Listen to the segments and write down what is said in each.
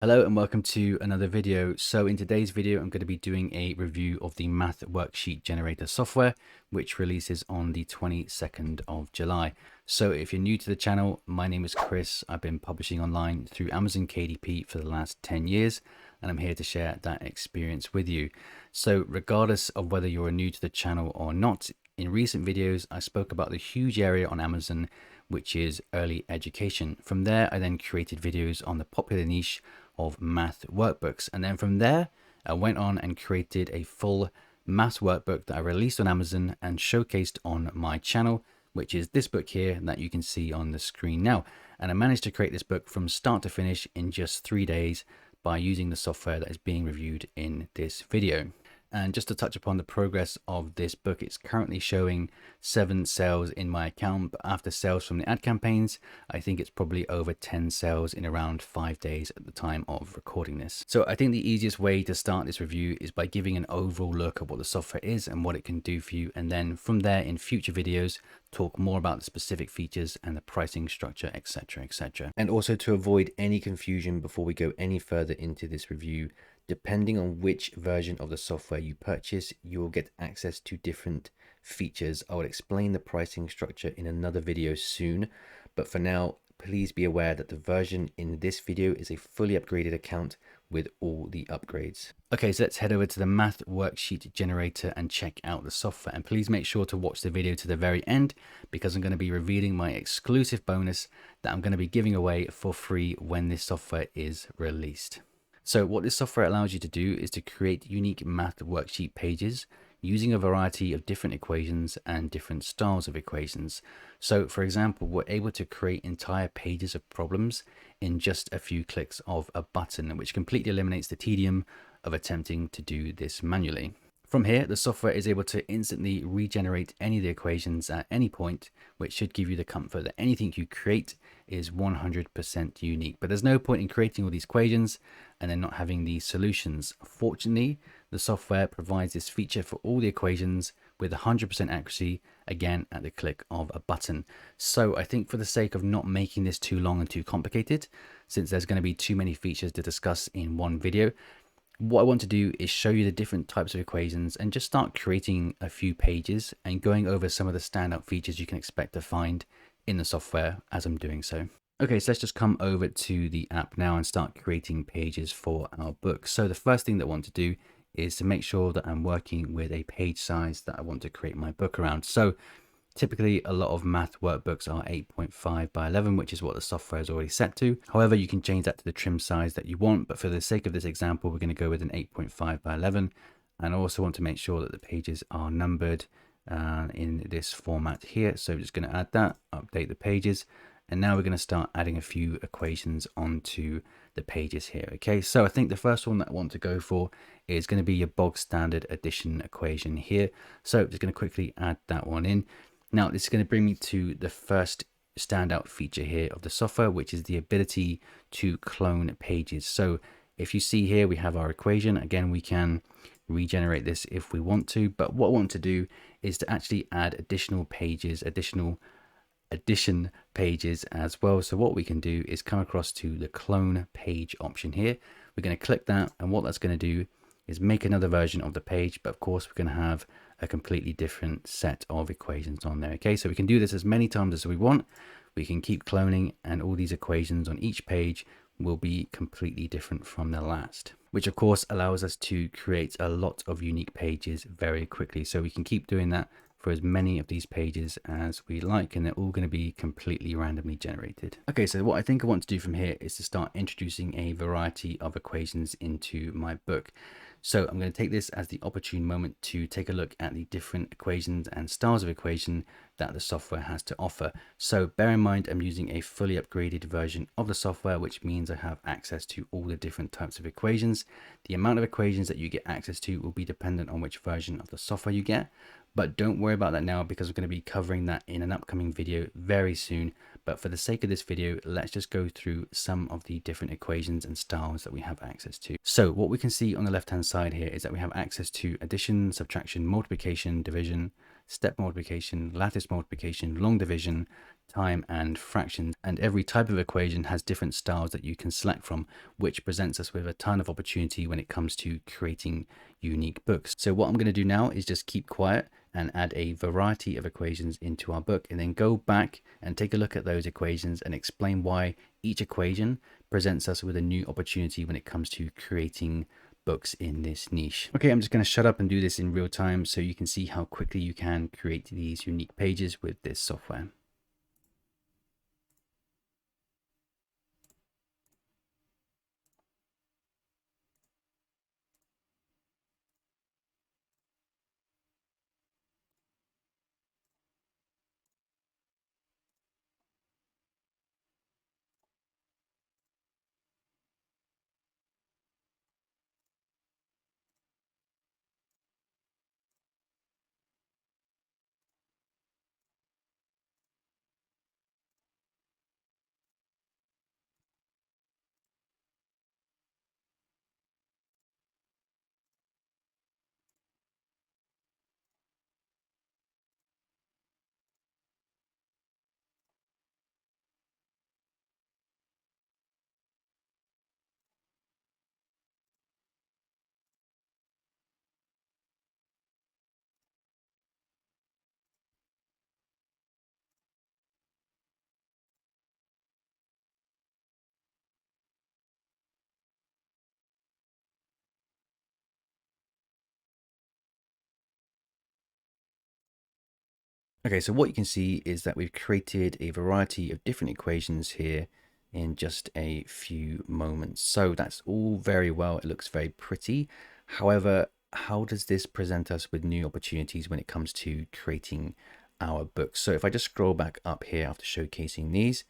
Hello and welcome to another video. So in today's video, I'm going to be doing a review of the Math Worksheet Generator software, which releases on the 22nd of July. So if you're new to the channel, my name is Chris. I've been publishing online through Amazon KDP for the last 10 years, and I'm here to share that experience with you. So regardless of whether you're new to the channel or not, in recent videos, I spoke about the huge area on Amazon, which is early education. From there, I then created videos on the popular niche of math workbooks. And then from there, I went on and created a full math workbook that I released on Amazon and showcased on my channel, which is this book here that you can see on the screen now. And I managed to create this book from start to finish in just 3 days by using the software that is being reviewed in this video. And just to touch upon the progress of this book, it's currently showing 7 sales in my account, but after sales from the ad campaigns, I think it's probably over 10 sales in around 5 days at the time of recording this. So I think the easiest way to start this review is by giving an overall look at what the software is and what it can do for you. And then from there, in future videos, talk more about the specific features and the pricing structure, etc, etc. And also, to avoid any confusion before we go any further into this review, depending on which version of the software you purchase, you will get access to different features. I will explain the pricing structure in another video soon, but for now, please be aware that the version in this video is a fully upgraded account with all the upgrades. Okay, so let's head over to the Math Worksheet Generator and check out the software. And please make sure to watch the video to the very end, because I'm going to be revealing my exclusive bonus that I'm going to be giving away for free when this software is released. So what this software allows you to do is to create unique math worksheet pages using a variety of different equations and different styles of equations. So for example, we're able to create entire pages of problems in just a few clicks of a button, which completely eliminates the tedium of attempting to do this manually. From here, the software is able to instantly regenerate any of the equations at any point, which should give you the comfort that anything you create is 100% unique. But there's no point in creating all these equations and then not having the solutions. Fortunately, the software provides this feature for all the equations with 100% accuracy, again at the click of a button. So I think, for the sake of not making this too long and too complicated, since there's going to be too many features to discuss in one video, what I want to do is show you the different types of equations and just start creating a few pages and going over some of the standout features you can expect to find in the software as I'm doing so. Okay, so let's just come over to the app now and start creating pages for our book. So the first thing that I want to do is to make sure that I'm working with a page size that I want to create my book around. So typically, a lot of math workbooks are 8.5 by 11, which is what the software is already set to. However, you can change that to the trim size that you want, but for the sake of this example, we're going to go with an 8.5 by 11. And I also want to make sure that the pages are numbered in this format here. So we're just going to add that, update the pages, and now we're going to start adding a few equations onto the pages here. Okay, so I think the first one that I want to go for is going to be your bog standard addition equation here. So I'm just going to quickly add that one in. Now, this is going to bring me to the first standout feature here of the software, which is the ability to clone pages. So if you see here, we have our equation. Again, we can regenerate this if we want to, but what I want to do is to actually add additional pages, addition pages as well. So what we can do is come across to the clone page option here. We're going to click that, and what that's going to do is make another version of the page, but of course we're going to have a completely different set of equations on there. Okay, so we can do this as many times as we want. We can keep cloning, and all these equations on each page will be completely different from the last, which of course allows us to create a lot of unique pages very quickly. So we can keep doing that for as many of these pages as we like, and they're all going to be completely randomly generated. Okay, so what I think I want to do from here is to start introducing a variety of equations into my book. So I'm going to take this as the opportune moment to take a look at the different equations and styles of equation that the software has to offer. So bear in mind, I'm using a fully upgraded version of the software, which means I have access to all the different types of equations. The amount of equations that you get access to will be dependent on which version of the software you get. But don't worry about that now, because we're going to be covering that in an upcoming video very soon. But for the sake of this video, let's just go through some of the different equations and styles that we have access to. So what we can see on the left hand side here is that we have access to addition, subtraction, multiplication, division, step multiplication, lattice multiplication, long division, time, and fractions. And every type of equation has different styles that you can select from, which presents us with a ton of opportunity when it comes to creating unique books. So what I'm going to do now is just keep quiet and add a variety of equations into our book, and then go back and take a look at those equations and explain why each equation presents us with a new opportunity when it comes to creating books in this niche. Okay, I'm just going to shut up and do this in real time so you can see how quickly you can create these unique pages with this software. Okay, so what you can see is that we've created a variety of different equations here in just a few moments. So that's all very well. It looks very pretty. However, how does this present us with new opportunities when it comes to creating our books? So if I just scroll back up here after showcasing these,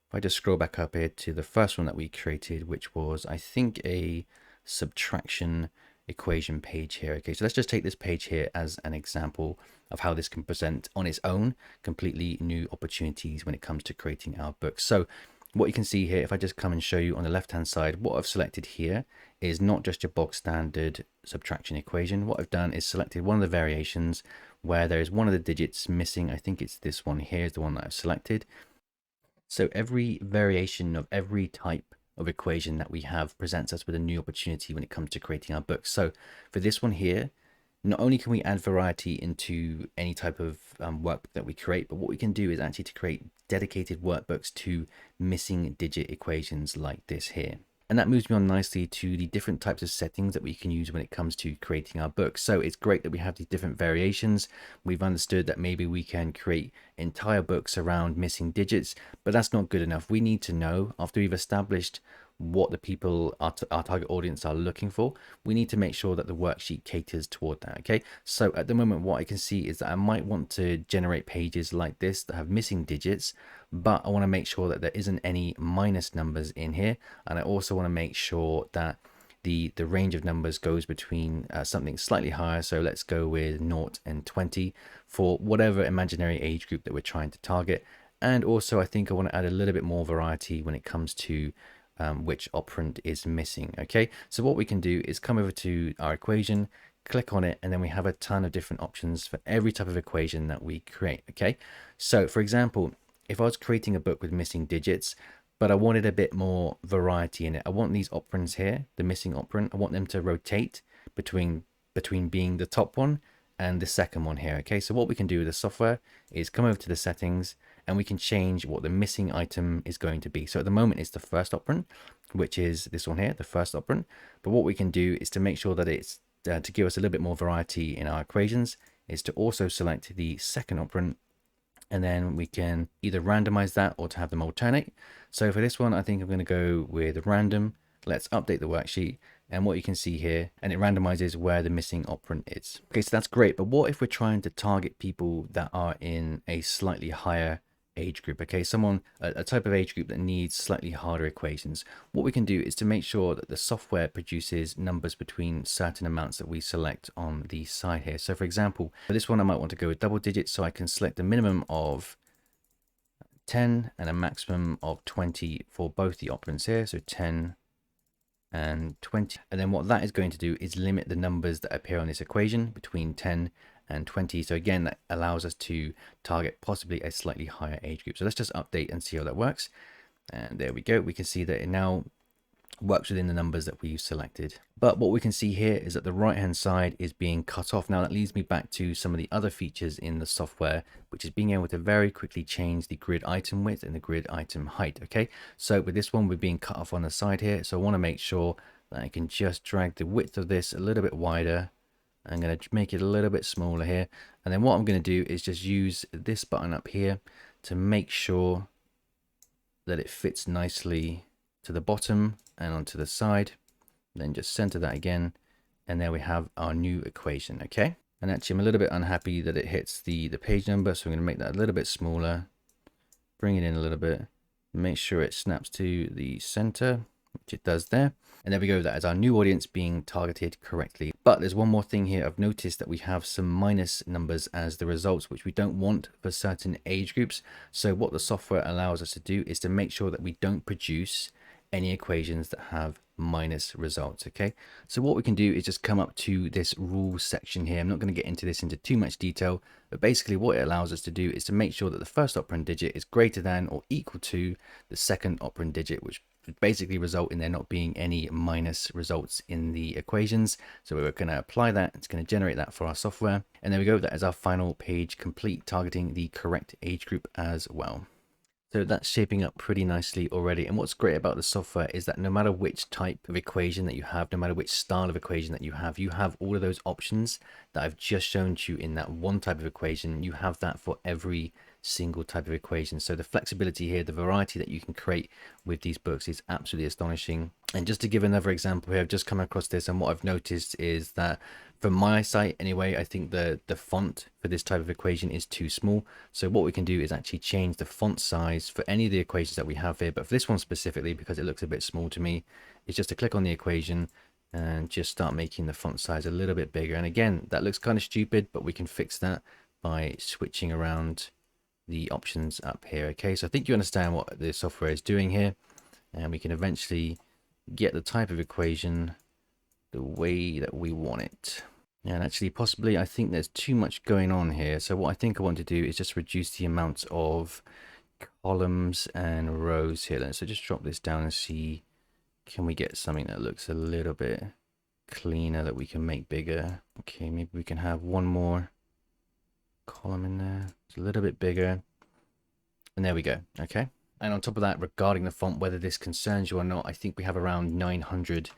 if I just scroll back up here to the first one that we created, which was, I think, a subtraction equation page here. Okay, so let's just take this page here as an example of how this can present on its own completely new opportunities when it comes to creating our books. So what you can see here, if I just come and show you on the left hand side, what I've selected here is not just your bog standard subtraction equation. What I've done is selected one of the variations where there is one of the digits missing. I think it's this one here is the one that I've selected. So every variation of every type of equation that we have presents us with a new opportunity when it comes to creating our books. So for this one here, not only can we add variety into any type of workbook that we create, but what we can do is actually to create dedicated workbooks to missing digit equations like this here. And that moves me on nicely to the different types of settings that we can use when it comes to creating our books. So it's great that we have these different variations. We've understood that maybe we can create entire books around missing digits, but that's not good enough. We need to know, after we've established what the people, our target audience are looking for, we need to make sure that the worksheet caters toward that. Okay, so at the moment what I can see is that I might want to generate pages like this that have missing digits, but I want to make sure that there isn't any minus numbers in here, and I also want to make sure that the range of numbers goes between something slightly higher. So let's go with 0 and 20 for whatever imaginary age group that we're trying to target. And also I think I want to add a little bit more variety when it comes to which operand is missing. Okay, so what we can do is come over to our equation, click on it, and then we have a ton of different options for every type of equation that we create. Okay, so for example, if I was creating a book with missing digits, but I wanted a bit more variety in it, I want these operands here, the missing operand, I want them to rotate between being the top one and the second one here. Okay, so what we can do with the software is come over to the settings, and we can change what the missing item is going to be. So at the moment it's the first operand, which is this one here, the first operand. But what we can do is to make sure that it's to give us a little bit more variety in our equations, is to also select the second operand, and then we can either randomize that or to have them alternate. So for this one, I think I'm going to go with random. Let's update the worksheet, and what you can see here, and it randomizes where the missing operand is. Okay, so that's great, but what if we're trying to target people that are in a slightly higher age group? Okay, someone, a type of age group that needs slightly harder equations. What we can do is to make sure that the software produces numbers between certain amounts that we select on the side here. So for example, for this one I might want to go with double digits, so I can select a minimum of 10 and a maximum of 20 for both the operands here. So 10 and 20. And then what that is going to do is limit the numbers that appear on this equation between 10 and 20. So again, that allows us to target possibly a slightly higher age group. So let's just update and see how that works. And there we go. We can see that it now works within the numbers that we've selected. But what we can see here is that the right hand side is being cut off. Now that leads me back to some of the other features in the software, which is being able to very quickly change the grid item width and the grid item height. Okay, so with this one, we're being cut off on the side here. So I want to make sure that I can just drag the width of this a little bit wider. I'm going to make it a little bit smaller here. And then what I'm going to do is just use this button up here to make sure that it fits nicely to the bottom and onto the side. Then just center that again, and there we have our new equation. Okay, and actually I'm a little bit unhappy that it hits the page number, so I'm going to make that a little bit smaller, bring it in a little bit, make sure it snaps to the center, which it does there. And there we go, that is our new audience being targeted correctly. But there's one more thing here. I've noticed that we have some minus numbers as the results, which we don't want for certain age groups. So what the software allows us to do is to make sure that we don't produce any equations that have minus results. Okay, so what we can do is just come up to this rules section here. I'm not going to get into this into too much detail, but basically what it allows us to do is to make sure that the first operand digit is greater than or equal to the second operand digit, which would basically result in there not being any minus results in the equations. So we're going to apply that. It's going to generate that for our software, and there we go. That is our final page complete, targeting the correct age group as well. So that's shaping up pretty nicely already. And what's great about the software is that no matter which type of equation that you have, no matter which style of equation that you have all of those options that I've just shown to you in that one type of equation. You have that for every single type of equation. So the flexibility here, the variety that you can create with these books is absolutely astonishing. And just to give another example here, I've just come across this, and what I've noticed is that from my site anyway, I think the font for this type of equation is too small. So what we can do is actually change the font size for any of the equations that we have here. But for this one specifically, because it looks a bit small to me, is just to click on the equation and just start making the font size a little bit bigger. And again, that looks kind of stupid, but we can fix that by switching around the options up here. Okay, so I think you understand what the software is doing here, and we can eventually get the type of equation the way that we want it. And actually, possibly, I think there's too much going on here. So what I think I want to do is just reduce the amount of columns and rows here. So just drop this down and see, can we get something that looks a little bit cleaner that we can make bigger? Okay, maybe we can have one more column in there. It's a little bit bigger. And there we go. Okay. And on top of that, regarding the font, whether this concerns you or not, I think we have around 900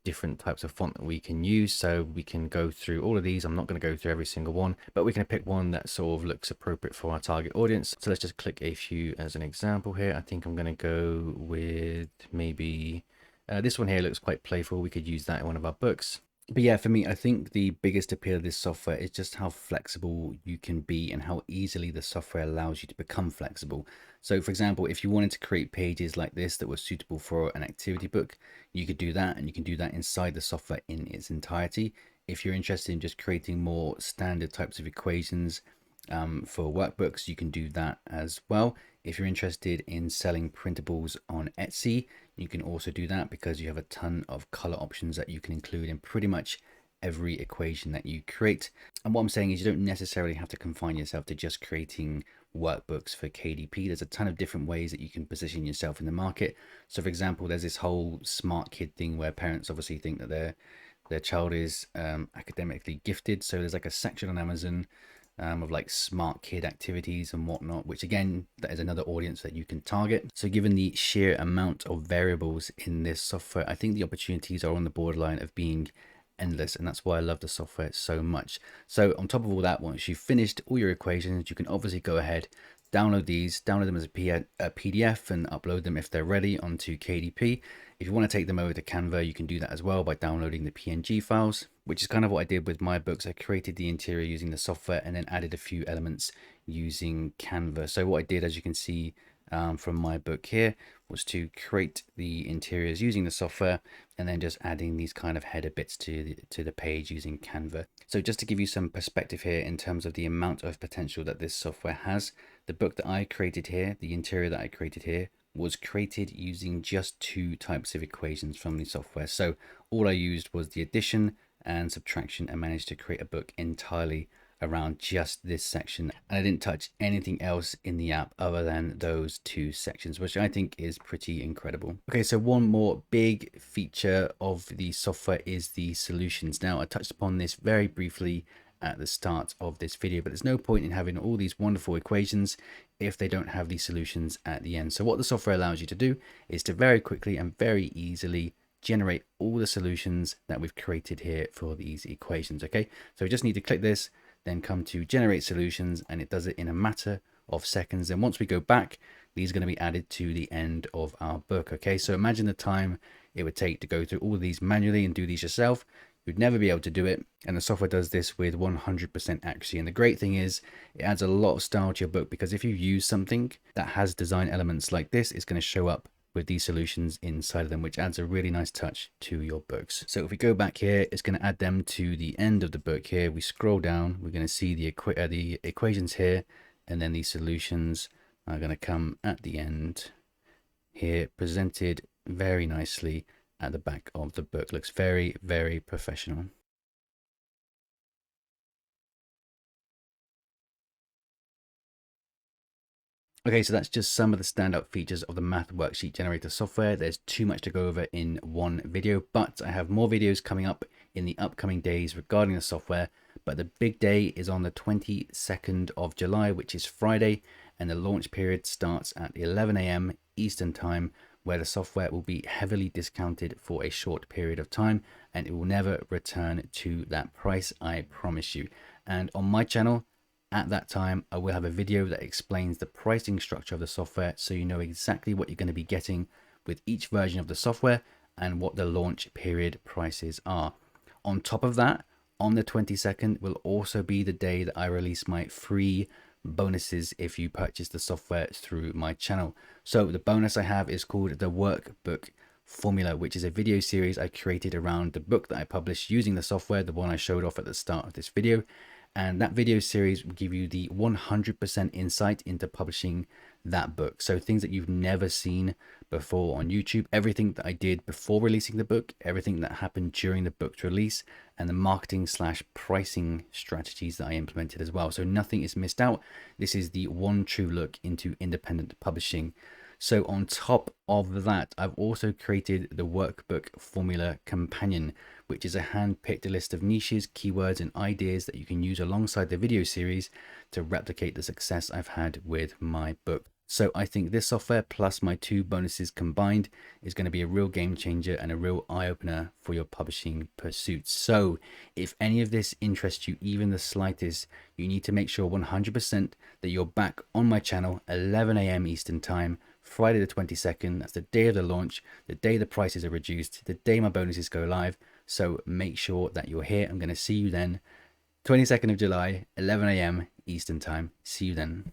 different types of font that we can use. So we can go through all of these. I'm not going to go through every single one, but we can pick one that sort of looks appropriate for our target audience. So let's just click a few as an example here. I think I'm going to go with maybe this one here. Looks quite playful. We could use that in one of our books. But yeah, for me, I think the biggest appeal of this software is just how flexible you can be and how easily the software allows you to become flexible. So for example, if you wanted to create pages like this that were suitable for an activity book, you could do that, and you can do that inside the software in its entirety. If you're interested in just creating more standard types of equations for workbooks, you can do that as well. If you're interested in selling printables on Etsy, you can also do that, because you have a ton of color options that you can include in pretty much every equation that you create. And what I'm saying is you don't necessarily have to confine yourself to just creating workbooks for KDP. There's a ton of different ways that you can position yourself in the market. So for example, there's this whole smart kid thing where parents obviously think that their child is academically gifted. So there's like a section on Amazon of like smart kid activities and whatnot, which again, that is another audience that you can target. So given the sheer amount of variables in this software, I think the opportunities are on the borderline of being endless, and that's why I love the software so much. So on top of all that, once you've finished all your equations, you can obviously go ahead, download them as a PDF and upload them if they're ready onto KDP. If you want to take them over to Canva, you can do that as well by downloading the PNG files, which is kind of what I did with my books. I created the interior using the software and then added a few elements using Canva. So what I did, as you can see from my book here, was to create the interiors using the software and then just adding these kind of header bits to the page using Canva. So just to give you some perspective here in terms of the amount of potential that this software has, the book that I created here, the interior that I created here, was created using just two types of equations from the software. So all I used was the addition and subtraction and managed to create a book entirely around just this section. And I didn't touch anything else in the app other than those two sections, which I think is pretty incredible. Okay, so one more big feature of the software is the solutions. Now, I touched upon this very briefly at the start of this video, but there's no point in having all these wonderful equations if they don't have these solutions at the end. So what the software allows you to do is to very quickly and very easily generate all the solutions that we've created here for these equations. Okay, so we just need to click this, then come to generate solutions, and it does it in a matter of seconds. And once we go back, these are going to be added to the end of our book. Okay, so imagine the time it would take to go through all of these manually and do these yourself. You'd never be able to do it, and the software does this with 100% accuracy. And the great thing is it adds a lot of style to your book, because if you use something that has design elements like this, it's going to show up with these solutions inside of them, which adds a really nice touch to your books. So if we go back here, it's going to add them to the end of the book here. We scroll down, we're going to see the equations here, and then these solutions are going to come at the end here, presented very nicely at the back of the book. Looks very, very professional. Okay, so that's just some of the standout features of the Math Worksheet Generator software. There's too much to go over in one video, but I have more videos coming up in the upcoming days regarding the software. But the big day is on the 22nd of July, which is Friday, and the launch period starts at 11 a.m. Eastern Time, where the software will be heavily discounted for a short period of time, and it will never return to that price, I promise you. And on my channel, at that time, I will have a video that explains the pricing structure of the software, so you know exactly what you're going to be getting with each version of the software and what the launch period prices are. On top of that, on the 22nd will also be the day that I release my free bonuses if you purchase the software through my channel. So the bonus I have is called the Workbook Formula, which is a video series I created around the book that I published using the software, the one I showed off at the start of this video. And that video series will give you the 100% insight into publishing that book. So things that you've never seen before on YouTube, everything that I did before releasing the book, everything that happened during the book's release, and the marketing / pricing strategies that I implemented as well. So nothing is missed out. This is the one true look into independent publishing. So on top of that, I've also created the Workbook Formula Companion, which is a hand-picked list of niches, keywords, and ideas that you can use alongside the video series to replicate the success I've had with my book. So I think this software plus my two bonuses combined is going to be a real game changer and a real eye-opener for your publishing pursuits. So if any of this interests you even the slightest, you need to make sure 100% that you're back on my channel 11 a.m. Eastern Time, Friday the 22nd. That's the day of the launch, the day the prices are reduced, the day my bonuses go live. So make sure that you're here. I'm going to see you then. 22nd of July, 11 a.m. Eastern Time. See you then.